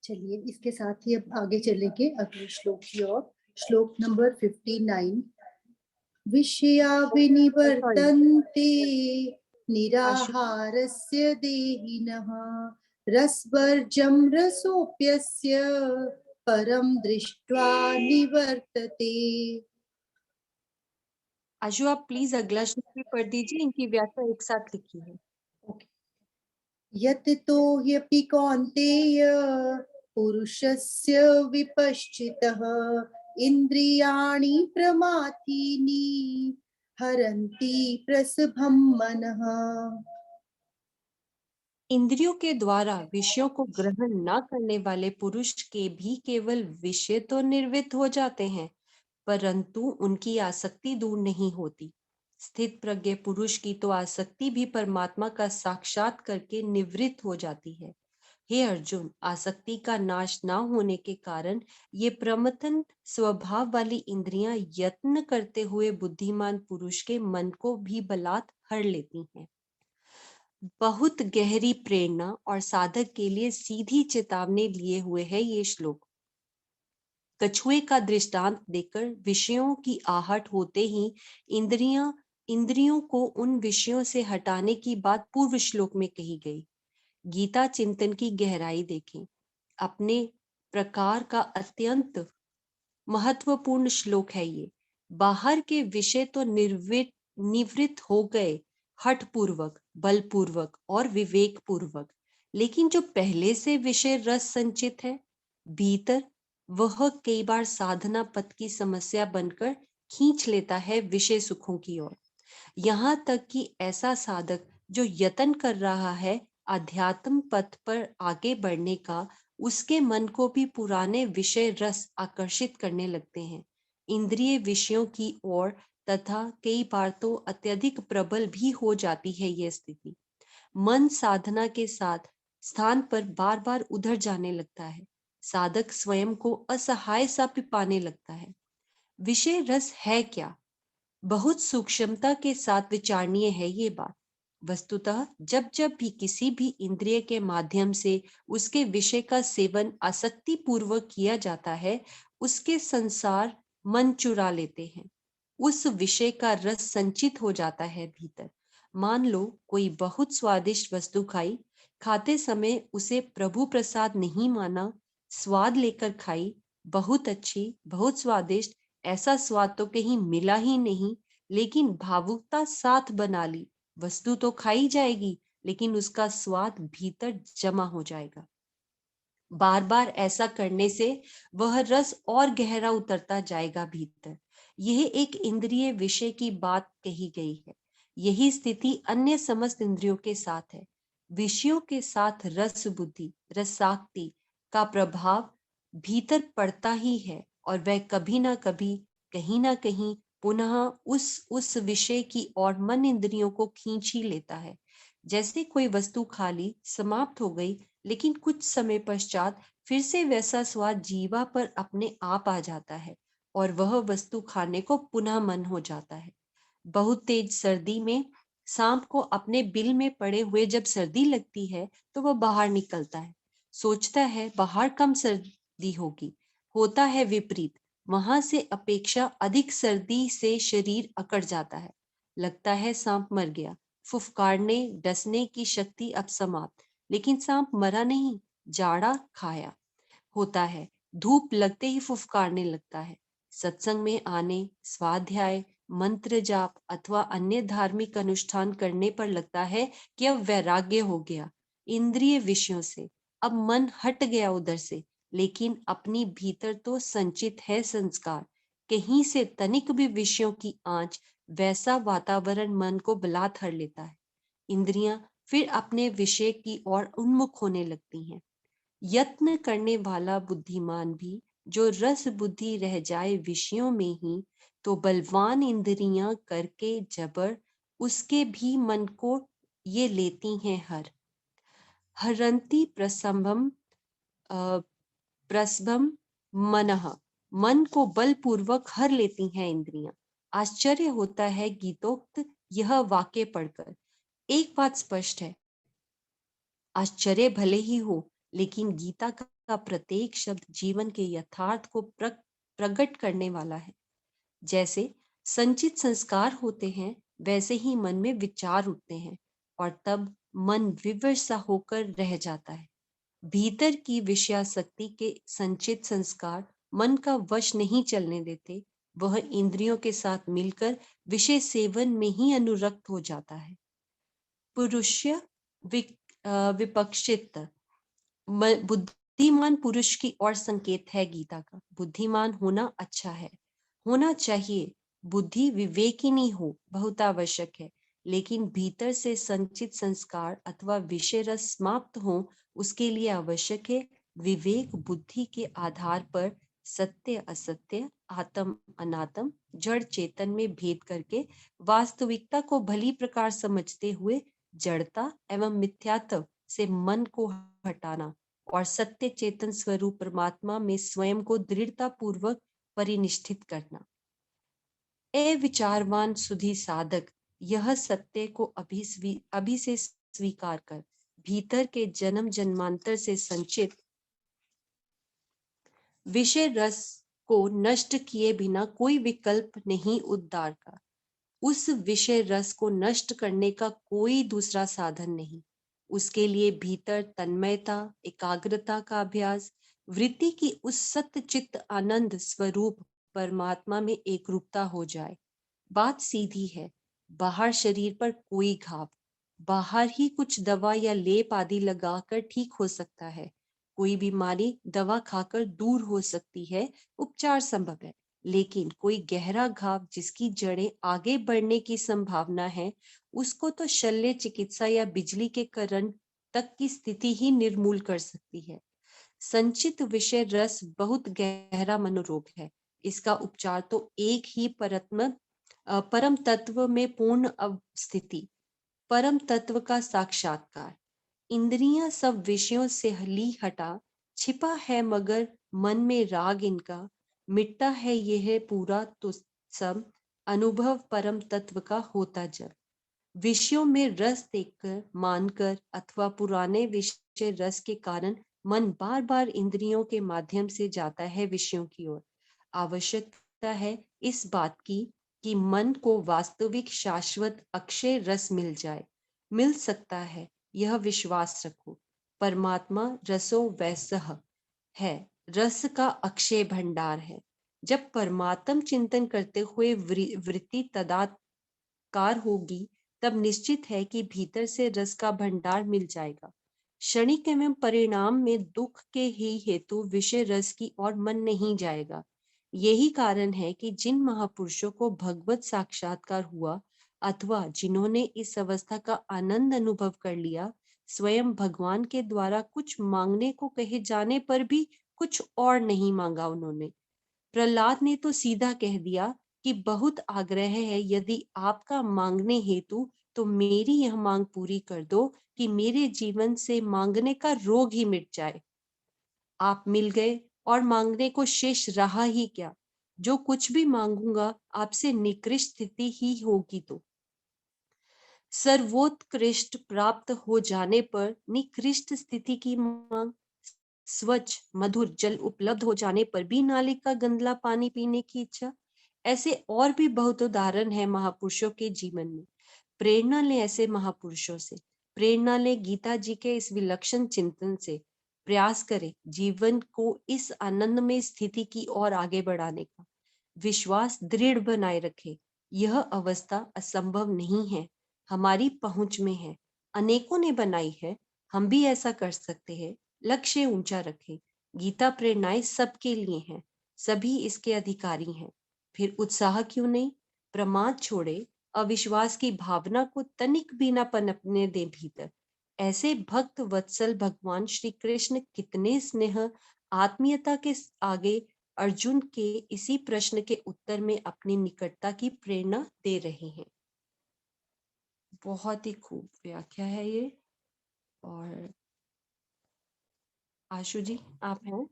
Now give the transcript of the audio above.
चलिए इसके साथ ही अब आगे चलेंगे अगले श्लोक की ओर। श्लोक नंबर 59। विषया विनिवर्तन्ते निराहारस्य देहिनः रसवर्जं रसोऽप्यस्य परम दृष्ट्वा निवर्तते। आशु, आप प्लीज अगला श्लोक भी पढ़ दीजिए, इनकी व्याख्या एक साथ लिखी है। यततो ह्यपि कौन्तेय पुरुषस्य विपश्चितः इन्द्रियाणि प्रमाथीनि हरन्ति प्रसभं मनः। इंद्रियों के द्वारा विषयों को ग्रहण न करने वाले पुरुष के भी केवल विषय तो निर्वृत्त हो जाते हैं, परंतु उनकी आसक्ति दूर नहीं होती। स्थित प्रज्ञ पुरुष की तो आसक्ति भी परमात्मा का साक्षात करके निवृत्त हो जाती है। हे अर्जुन, आसक्ति का नाश न होने के कारण ये प्रमथन स्वभाव वाली इंद्रियां यत्न करते हुए बुद्धिमान पुरुष के मन को भी बलात् हर लेती हैं। बहुत गहरी प्रेरणा और साधक के लिए सीधी चेतावनी लिए हुए है ये श्लोक। कछुए का दृष्टांत देकर विषयों की आहट होते ही इंद्रियों को उन विषयों से हटाने की बात पूर्व श्लोक में कही गई। गीता चिंतन की गहराई देखें। अपने प्रकार का अत्यंत महत्वपूर्ण श्लोक है ये। बाहर के विषय तो निवृत्त हो गए हठ पूर्वक, बलपूर्वक और विवेक पूर्वक, लेकिन जो पहले से विषय रस संचित है भीतर, वह कई बार साधना पथ की समस्या बनकर खींच लेता है विषय सुखों की ओर। यहाँ तक कि ऐसा साधक जो यत्न कर रहा है आध्यात्म पथ पर आगे बढ़ने का, उसके मन को भी पुराने विषय रस आकर्षित करने लगते हैं। इंद्रिय विषयों की ओर तथा कई बार तो अत्यधिक प्रबल भी हो जाती है यह स्थिति। मन साधना के साथ स्थान पर बार बार उधर जाने लगता है। साधक स्वयं को असहाय सा पाने लगता है। विषय रस है क्या, बहुत सूक्ष्मता के साथ विचारणीय है ये बात। वस्तुतः जब जब भी किसी भी इंद्रिय के माध्यम से उसके विषय का सेवन आसक्ति पूर्वक किया जाता है, उसके संसार मन चुरा लेते हैं। उस विषय का रस संचित हो जाता है भीतर। मान लो कोई बहुत स्वादिष्ट वस्तु खाई, खाते समय उसे प्रभु प्रसाद नहीं माना, स्वाद लेकर खाई, बहुत अच्छी, बहुत स्वादिष्ट, ऐसा स्वाद तो कहीं मिला ही नहीं, लेकिन भावुकता साथ बना ली। वस्तु तो खाई जाएगी, लेकिन उसका स्वाद भीतर जमा हो जाएगा। बार बार ऐसा करने से वह रस और गहरा उतरता जाएगा भीतर। यह एक इंद्रिय विषय की बात कही गई है। यही स्थिति अन्य समस्त इंद्रियों के साथ है। विषयों के साथ रस बुद्धि, रसाक्ति का प्रभाव भीतर पड़ता ही है, और वह कभी ना कभी, कहीं ना कहीं पुनः उस विषय की ओर मन इंद्रियों को खींच ही लेता है। जैसे कोई वस्तु खा ली, समाप्त हो गई, लेकिन कुछ समय पश्चात फिर से वैसा स्वाद जीवा पर अपने आप आ जाता है और वह वस्तु खाने को पुनः मन हो जाता है। बहुत तेज सर्दी में सांप को अपने बिल में पड़े हुए जब सर्दी लगती है तो वह बाहर निकलता है, सोचता है बाहर कम सर्दी होगी। होता है विपरीत, वहां से अपेक्षा अधिक सर्दी से शरीर अकड़ जाता है। लगता है सांप मर गया, फुफकारने डसने की शक्ति अब समाप्त, लेकिन सांप मरा नहीं, जाड़ा खाया होता है। धूप लगते ही फुफकारने लगता है। सत्संग में आने, स्वाध्याय, मंत्र जाप अथवा अन्य धार्मिक अनुष्ठान करने पर लगता है कि अब वैराग्य हो गया इंद्रिय विषयों से, अब मन हट गया उधर से, लेकिन अपनी भीतर तो संचित है संस्कार। कहीं से तनिक भी विषयों की आंच, वैसा वातावरण मन को बलात् हर लेता है। इंद्रियां फिर अपने विषय की ओर उन्मुख होने लगती हैं। यत्न करने वाला बुद्धिमान भी जो रस बुद्धि रह जाए विषयों में ही, तो बलवान इंद्रियां करके जबर उसके भी मन को ये लेती हैं हरंती प्रसभम मनः, मन को बलपूर्वक हर लेती हैं इंद्रियां। आश्चर्य होता है गीतोक्त यह वाक्य पढ़कर। एक बात स्पष्ट है, आश्चर्य भले ही हो, लेकिन गीता का प्रत्येक शब्द जीवन के यथार्थ को प्रकट करने वाला है। जैसे संचित संस्कार होते हैं, वैसे ही मन में विचार उठते हैं और तब मन विवश सा होकर रह जाता है। भीतर की विषयासक्ति के संचित संस्कार मन का वश नहीं चलने देते, वह इंद्रियों के साथ मिलकर विषय सेवन में ही अनुरक्त हो जाता है। पुरुष्य विपक्षित बुद्धिमान पुरुष की ओर संकेत है गीता का। बुद्धिमान होना अच्छा है, होना चाहिए। बुद्धि विवेकिनी हो बहुत आवश्यक है, लेकिन भीतर से संचित संस्कार अथवा विषय रस समाप्त हो, उसके लिए आवश्यक है विवेक। बुद्धि के आधार पर सत्य असत्य, आत्म अनात्म, जड़ चेतन में भेद करके वास्तविकता को भली प्रकार समझते हुए जड़ता एवं मिथ्यात्व से मन को हटाना और सत्य चेतन स्वरूप परमात्मा में स्वयं को दृढ़ता पूर्वक परिनिष्ठित करना। ए विचारवान सुधी साधक, यह सत्य को अभी से स्वीकार कर भीतर के जन्म जन्मांतर से संचित विषय रस को नष्ट किए बिना कोई विकल्प नहीं उद्धार का। उस विषय रस को नष्ट करने का कोई दूसरा साधन नहीं। उसके लिए भीतर तन्मयता, एकाग्रता का अभ्यास, वृत्ति की उस सत्य चित्त आनंद स्वरूप परमात्मा में एकरूपता हो जाए। बात सीधी है, बाहर शरीर पर कोई घाव, बाहर ही कुछ दवा या लेप आदि लगाकर ठीक हो सकता है। कोई बीमारी दवा खाकर दूर हो सकती है, उपचार संभव है। लेकिन कोई गहरा घाव जिसकी जड़ें आगे बढ़ने की संभावना है, उसको तो शल्य चिकित्सा या बिजली के करंट तक की स्थिति ही निर्मूल कर सकती है। संचित विषय रस बहुत गहरा मनोरोग है। इसका उपचार तो एक ही परम तत्व में पूर्ण अवस्थिति, परम तत्व का साक्षात्कार। इंद्रियां सब विषयों से ली हटा, छिपा है मगर मन में राग इनका, मिटता है यह पूरा तो सब अनुभव परम तत्व का होता जब। विषयों में रस देखकर, मानकर अथवा पुराने विषय रस के कारण मन बार बार इंद्रियों के माध्यम से जाता है विषयों की ओर। आवश्यकता है इस बात की कि मन को वास्तविक शाश्वत अक्षय रस मिल जाए। मिल सकता है, यह विश्वास रखो। परमात्मा रसो वैसह है, रस का अक्षय भंडार है। जब परमात्म चिंतन करते हुए वृत्ति तदाकार होगी, तब निश्चित है कि भीतर से रस का भंडार मिल जाएगा। क्षणिक एवं परिणाम में दुख के ही हेतु विषय रस की ओर मन नहीं जाएगा। यही कारण है कि जिन महापुरुषों को भगवत साक्षात्कार हुआ अथवा जिन्होंने इस अवस्था का आनंद अनुभव कर लिया, स्वयं भगवान के द्वारा कुछ मांगने को कहे जाने पर भी कुछ और नहीं मांगा उन्होंने। प्रहलाद ने तो सीधा कह दिया कि बहुत आग्रह है, यदि आपका मांगने हेतु तो मेरी यह मांग पूरी कर दो कि मेरे जीवन से मांगने का रोग ही मिट जाए। आप मिल गए और मांगने को शेष रहा ही क्या। जो कुछ भी मांगूंगा आपसे निकृष्ट स्थिति ही होगी। तो सर्वोत्कृष्ट प्राप्त हो जाने पर निकृष्ट स्थिति की मांग, स्वच्छ मधुर जल उपलब्ध हो जाने पर भी नाली का गंदला पानी पीने की इच्छा। ऐसे और भी बहुत उदाहरण है महापुरुषों के जीवन में। प्रेरणा ले ऐसे महापुरुषों से, प्रेरणा ले गीता जी के इस विलक्षण चिंतन से। प्रयास करे जीवन को इस आनंदमय स्थिति की ओर आगे बढ़ाने का। विश्वास दृढ़ बनाए रखे। यह अवस्था असंभव नहीं है, हमारी पहुंच में है। अनेकों ने बनाई है, हम भी ऐसा कर सकते हैं। लक्ष्य ऊंचा रखें। गीता प्रेरणाएं सबके लिए हैं, सभी इसके अधिकारी हैं। फिर उत्साह क्यों नहीं। प्रमाद छोड़े, अविश्वास की भावना को तनिक भी न पनपने दे भीतर। ऐसे भक्त वत्सल भगवान श्री कृष्ण कितने स्नेह आत्मीयता के आगे अर्जुन के इसी प्रश्न के उत्तर में अपनी निकटता की प्रेरणा दे रहे हैं। बहुत ही खूब व्याख्या है ये। और आशु जी आप हैं?